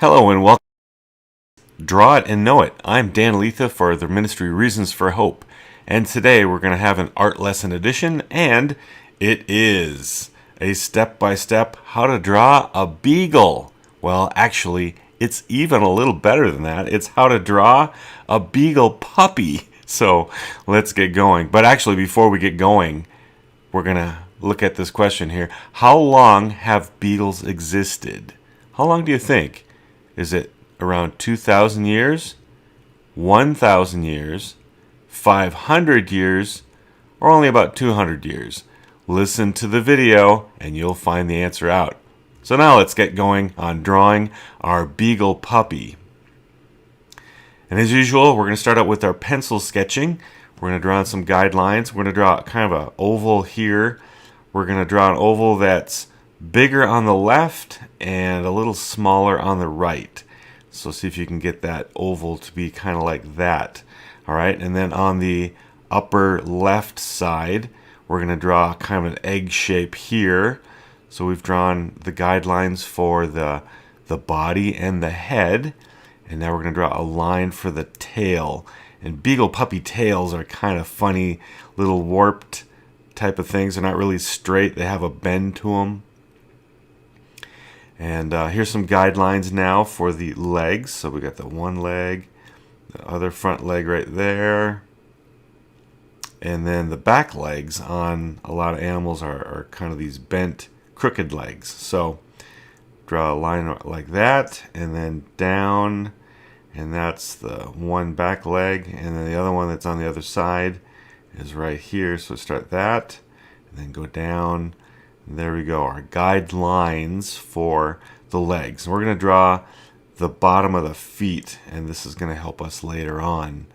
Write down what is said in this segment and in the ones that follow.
Hello and welcome to Draw It and Know It. I'm Dan Letha for the Ministry Reasons for Hope. And today we're going to have an art lesson edition, and it is a step-by-step how to draw a beagle. Well, actually, it's even a little better than that. It's how to draw a beagle puppy. So let's get going. But actually, before we get going, we're going to look at this question here. How long have beagles existed? How long do you think? Is it around 2,000 years, 1,000 years, 500 years, or only about 200 years? Listen to the video and you'll find the answer out. So now let's get going on drawing our beagle puppy. And as usual, we're going to start out with our pencil sketching. We're going to draw on some guidelines. We're going to draw kind of an oval here. We're going to draw an oval that's bigger on the left and a little smaller on the right. So see if you can get that oval to be kind of like that. All right, and then on the upper left side, we're going to draw kind of an egg shape here. So we've drawn the guidelines for the body and the head. And now we're going to draw a line for the tail. And beagle puppy tails are kind of funny, little warped type of things. They're not really straight. They have a bend to them. And here's some guidelines now for the legs. So we got the one leg, the other front leg right there. And then the back legs on a lot of animals are kind of these bent, crooked legs. So draw a line like that, and then down, and that's the one back leg. And then the other one that's on the other side is right here. So start that, and then go down. There we go, our guidelines for the legs. We're going to draw the bottom of the feet, and this is going to help us later on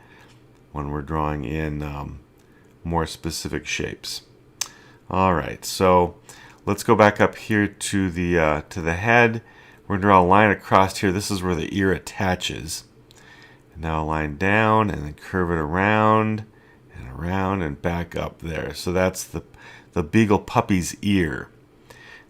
when we're drawing in more specific shapes. All right, so let's go back up here to the head. We're going to draw a line across here. This is where the ear attaches. And now a line down, and then curve it around and back up there. So that's the beagle puppy's ear.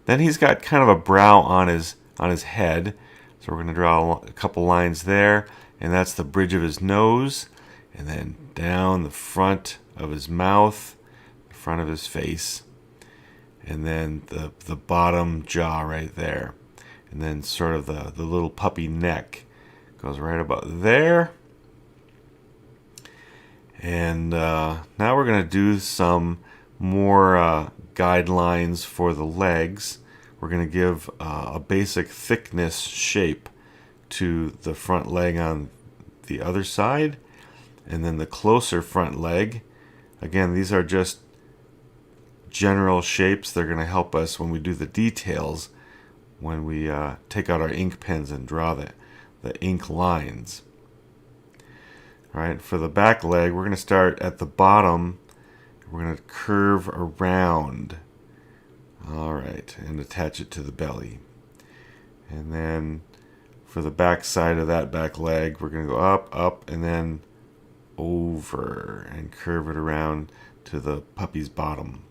Then he's got kind of a brow on his head. So we're going to draw a couple lines there, and that's the bridge of his nose, and then down the front of his mouth, the front of his face, and then the bottom jaw right there. And then sort of the little puppy neck goes right about there. And now we're going to do some more guidelines for the legs. We're going to give a basic thickness shape to the front leg on the other side, and then the closer front leg. Again, these are just general shapes. They're going to help us when we do the details, when we take out our ink pens and draw the ink lines. All right, for the back leg, we're going to start at the bottom. We're going to curve around, all right, and attach it to the belly. And then for the back side of that back leg, we're going to go up, and then over, and curve it around to the puppy's bottom.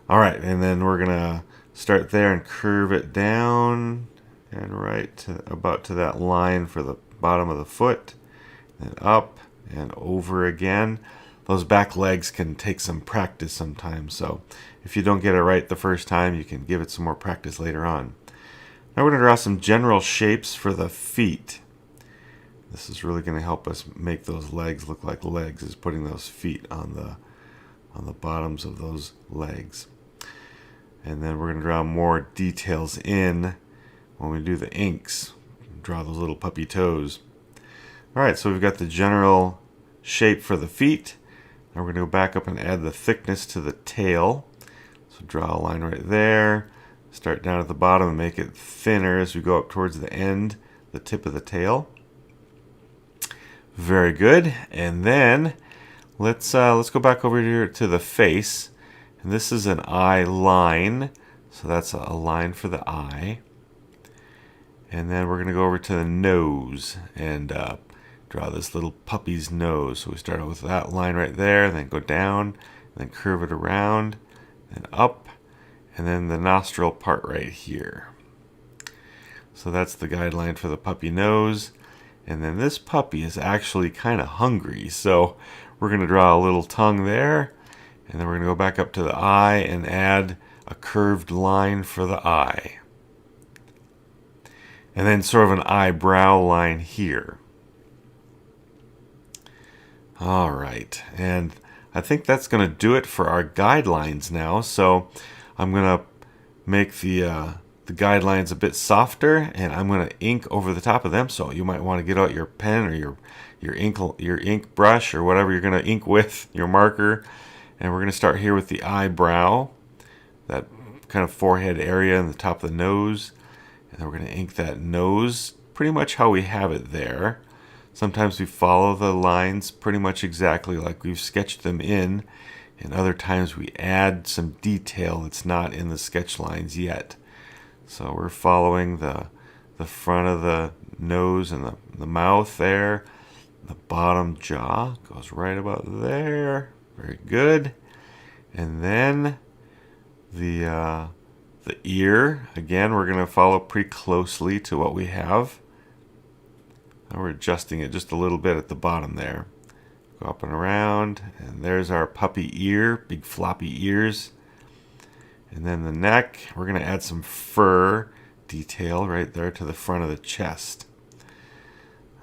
All right, and then we're going to start there and curve it down and right to about to that line for the bottom of the foot, and up and over again. Those back legs can take some practice sometimes, so if you don't get it right the first time, you can give it some more practice later on. Now we're going to draw some general shapes for the feet. This is really going to help us make those legs look like legs, is putting those feet on the bottoms of those legs. And then we're going to draw more details in when we do the inks. Draw those little puppy toes. All right, so we've got the general shape for the feet. Now we're going to go back up and add the thickness to the tail. So draw a line right there. Start down at the bottom and make it thinner as we go up towards the end, the tip of the tail. Very good. And then let's go back over here to the face. And this is an eye line. So that's a line for the eye. And then we're going to go over to the nose and draw this little puppy's nose. So we start out with that line right there, and then go down, and then curve it around, and up, and then the nostril part right here. So that's the guideline for the puppy nose. And then this puppy is actually kind of hungry. So we're going to draw a little tongue there. And then we're going to go back up to the eye and add a curved line for the eye. And then sort of an eyebrow line here. All right. And I think that's going to do it for our guidelines now. So I'm going to make the guidelines a bit softer, and I'm going to ink over the top of them. So you might want to get out your pen or your ink brush or whatever you're going to ink with, your marker. And we're going to start here with the eyebrow, that kind of forehead area and the top of the nose. And then we're going to ink that nose pretty much how we have it there. Sometimes we follow the lines pretty much exactly like we've sketched them in, and other times we add some detail that's not in the sketch lines yet. So we're following the front of the nose and the mouth there. The bottom jaw goes right about there. Very good. And then the ear, again, we're going to follow pretty closely to what we have. Now we're adjusting it just a little bit at the bottom there. Go up and around, and there's our puppy ear, big floppy ears. And then the neck, we're going to add some fur detail right there to the front of the chest.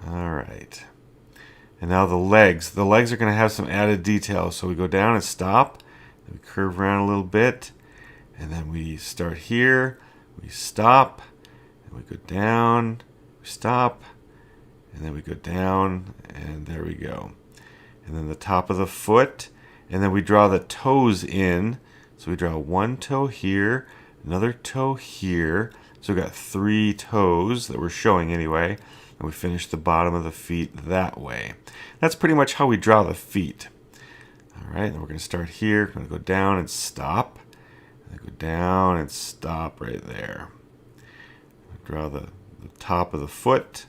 All right. And now the legs. The legs are going to have some added detail. So we go down and stop. We curve around a little bit. And then we start here. We stop. And we go down. We stop. And then we go down. And there we go. And then the top of the foot. And then we draw the toes in. So we draw one toe here, another toe here. So we've got 3 toes that we're showing anyway. And we finish the bottom of the feet that way. That's pretty much how we draw the feet. All right, then we're going to start here. We're going to go down and stop. And then go down and stop right there. Draw the top of the foot.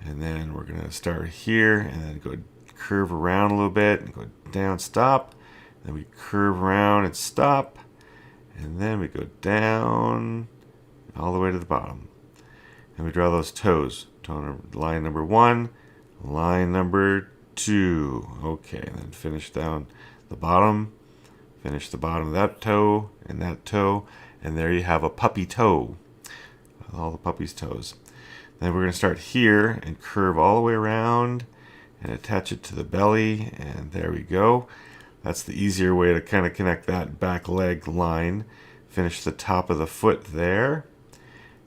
And then we're going to start here and then go curve around a little bit and go down, stop. Then we curve around and stop, and then we go down all the way to the bottom. And we draw those toes. Line number 1, line number 2. Okay, and then finish down the bottom. Finish the bottom of that toe, and there you have a puppy toe. All the puppy's toes. Then we're going to start here and curve all the way around and attach it to the belly, and there we go. That's the easier way to kind of connect that back leg line. Finish the top of the foot there.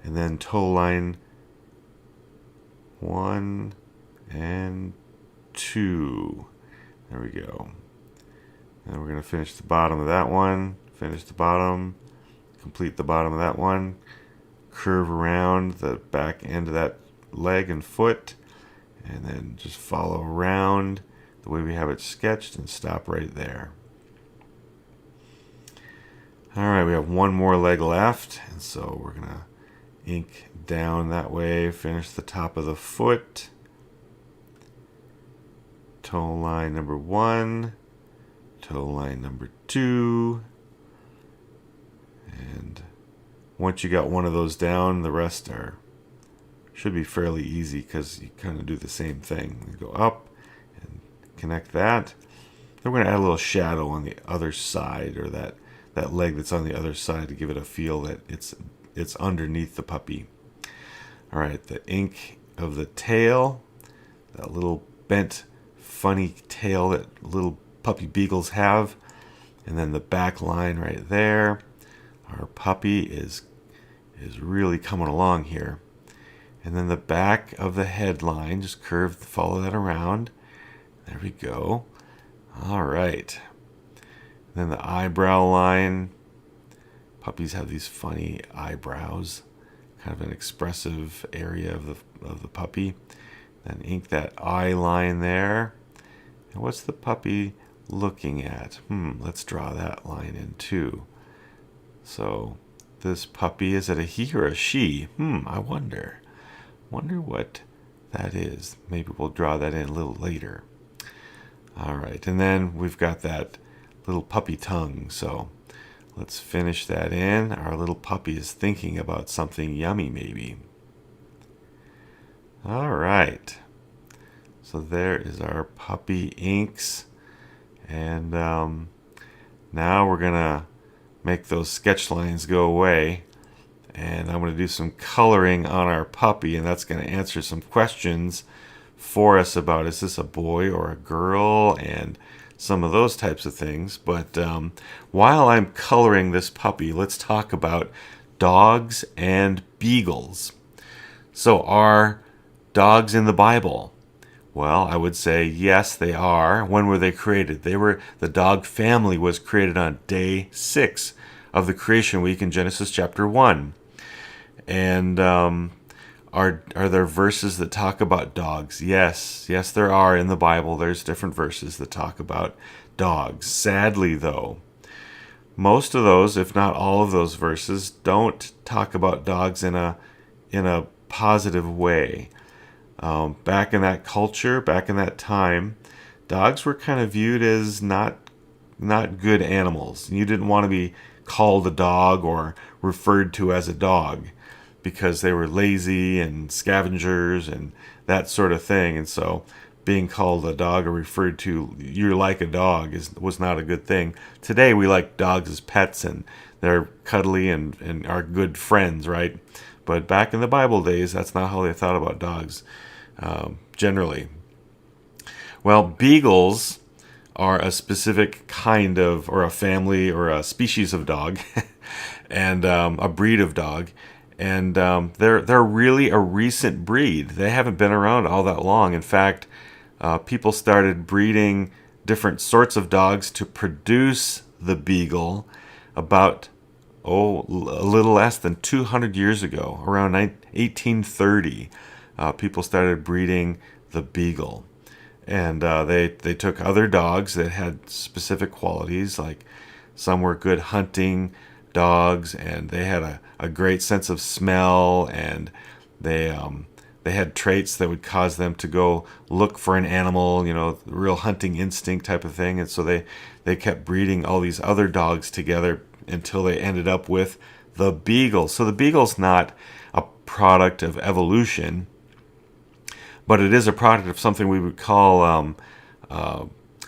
And then toe line 1 and 2. There we go. And we're going to finish the bottom of that one. Finish the bottom. Complete the bottom of that one. Curve around the back end of that leg and foot. And then just follow around the way we have it sketched and stop right there. Alright, we have one more leg left, and so we're going to ink down that way, finish the top of the foot, toe line number 1, toe line number 2, and once you got one of those down, the rest should be fairly easy because you kind of do the same thing. You go up, connect that. Then we're going to add a little shadow on the other side, or that leg that's on the other side, to give it a feel that it's underneath the puppy. All right, the ink of the tail, that little bent, funny tail that little puppy beagles have, and then the back line right there. Our puppy is really coming along here. And then the back of the headline, just curve, follow that around. There we go. All right. Then the eyebrow line. Puppies have these funny eyebrows, kind of an expressive area of the puppy. Then ink that eye line there. And what's the puppy looking at? Let's draw that line in too. So this puppy, is it a he or a she? I wonder what that is. Maybe we'll draw that in a little later. All right, and then we've got that little puppy tongue. So let's finish that in. Our little puppy is thinking about something yummy, maybe. All right. So there is our puppy inks. And now we're going to make those sketch lines go away. And I'm going to do some coloring on our puppy, and that's going to answer some questions for us about, is this a boy or a girl, and some of those types of things. But while I'm coloring this puppy, let's talk about dogs and beagles. So are dogs in the Bible? Well, I would say yes, they are. When were they created? The dog family was created on day 6 of the creation week in Genesis chapter 1. And are there verses that talk about dogs? Yes, there are in the Bible. There's different verses that talk about dogs. Sadly, though, most of those, if not all of those verses, don't talk about dogs in a positive way. Back in that culture, back in that time, dogs were kind of viewed as not good animals. You didn't want to be called a dog or referred to as a dog because they were lazy and scavengers and that sort of thing. And so being called a dog or referred to, you're like a dog, was not a good thing. Today we like dogs as pets, and they're cuddly and are good friends, right? But back in the Bible days, that's not how they thought about dogs generally. Well, beagles are a specific kind of, or a family, or a species of dog, and a breed of dog. And they're really a recent breed. They haven't been around all that long. In fact, people started breeding different sorts of dogs to produce the beagle about, a little less than 200 years ago, around 1830. People started breeding the beagle. And they took other dogs that had specific qualities, like some were good hunting dogs, and they had a great sense of smell, and they had traits that would cause them to go look for an animal, real hunting instinct type of thing. And so they kept breeding all these other dogs together until they ended up with the beagle. So the beagle's not a product of evolution, but it is a product of something we would call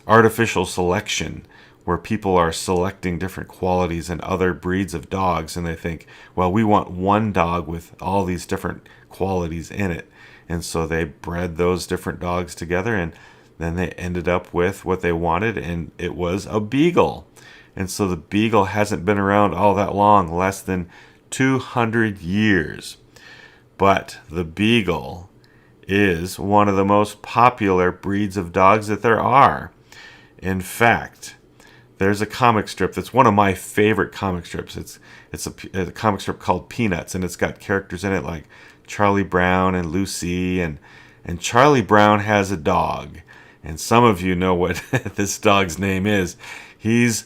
artificial selection, where people are selecting different qualities in other breeds of dogs, and they think, well, we want one dog with all these different qualities in it. And so they bred those different dogs together, and then they ended up with what they wanted, and it was a beagle. And so the beagle hasn't been around all that long, less than 200 years. But the beagle is one of the most popular breeds of dogs that there are. In fact, there's a comic strip that's one of my favorite comic strips. It's a comic strip called Peanuts, and it's got characters in it like Charlie Brown and Lucy, and Charlie Brown has a dog, and some of you know what this dog's name is. He's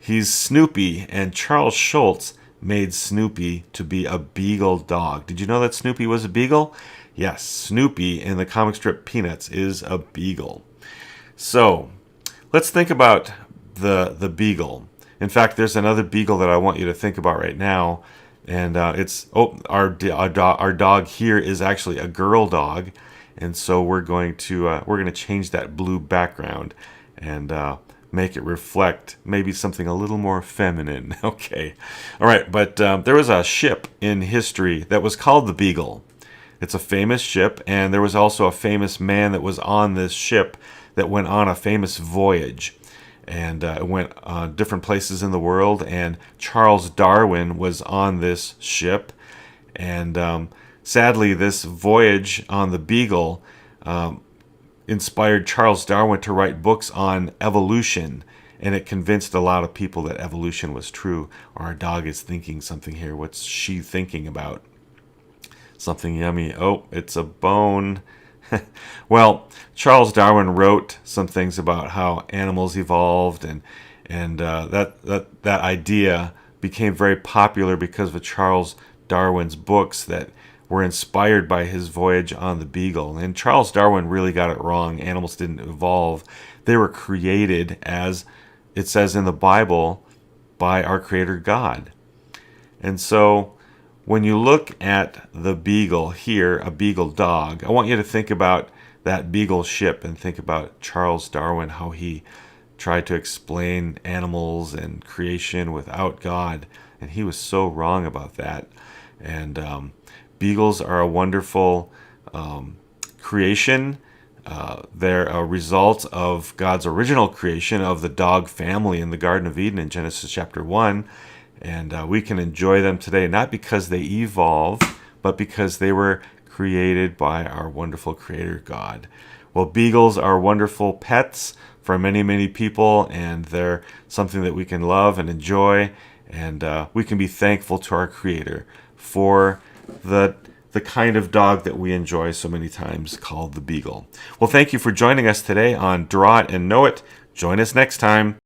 Snoopy, and Charles Schulz made Snoopy to be a beagle dog. Did you know that Snoopy was a beagle? Yes, Snoopy in the comic strip Peanuts is a beagle. So let's think about the beagle. In fact, there's another beagle that I want you to think about right now, and our dog here is actually a girl dog, and so we're going to change that blue background and make it reflect maybe something a little more feminine. Okay, all right. But there was a ship in history that was called the Beagle. It's a famous ship, and there was also a famous man that was on this ship that went on a famous voyage. And it went different places in the world, and Charles Darwin was on this ship. And sadly, this voyage on the Beagle inspired Charles Darwin to write books on evolution, and it convinced a lot of people that evolution was true. Our dog is thinking something here. What's she thinking about? Something yummy. Oh, it's a bone. Well, Charles Darwin wrote some things about how animals evolved, and that idea became very popular because of Charles Darwin's books that were inspired by his voyage on the Beagle. And Charles Darwin really got it wrong. Animals didn't evolve. They were created, as it says in the Bible, by our Creator God. And so when you look at the Beagle here, a Beagle dog, I want you to think about that Beagle ship and think about Charles Darwin, how he tried to explain animals and creation without God, and he was so wrong about that. And beagles are a wonderful creation. They're a result of God's original creation of the dog family in the Garden of Eden in Genesis chapter 1. And we can enjoy them today, not because they evolve, but because they were created by our wonderful Creator God. Well, beagles are wonderful pets for many, many people, and they're something that we can love and enjoy, and we can be thankful to our Creator for the kind of dog that we enjoy so many times, called the Beagle. Well, thank you for joining us today on Draw It and Know It. Join us next time.